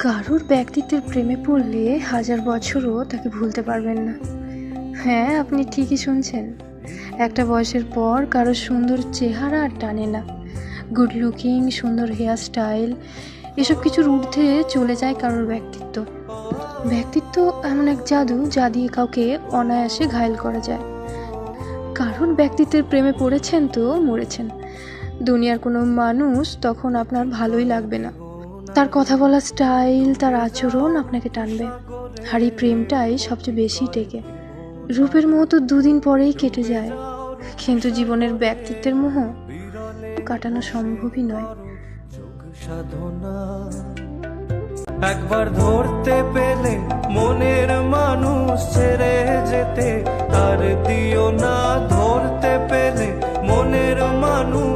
কারোর ব্যক্তিত্বের প্রেমে পড়লে হাজার বছরও তাকে ভুলতে পারবেন না। হ্যাঁ, আপনি ঠিকই শুনছেন। একটা বয়সের পর কারোর সুন্দর চেহারা আর টানে না। গুড লুকিং, সুন্দর হেয়ার স্টাইল, এসব কিছুর ঊর্ধ্বে চলে যায় কারোর ব্যক্তিত্ব। ব্যক্তিত্ব এমন এক জাদু যা দিয়ে কাউকে অনায়াসে ঘায়েল করা যায়। কারোর ব্যক্তিত্বের প্রেমে পড়েছেন তো মরেছেন। দুনিয়ার কোনো মানুষ তখন আপনার ভালোই লাগবে না। তার কথা বলার স্টাইল, তার আচরণ আপনাকে টানবে। আর এই প্রেমটাই সবচেয়ে বেশি টেকে। রূপের মোহ তো দুদিন পরেই কেটে যায়, কিন্তু জীবনের ব্যক্তিত্বের মোহ কাটানো সম্ভবই নয়। সাধনা একবার ধরতে পেলে মনের মানুষ ছেড়ে যেতে আর দিও না, ধরতে পেলে মনের মানুষ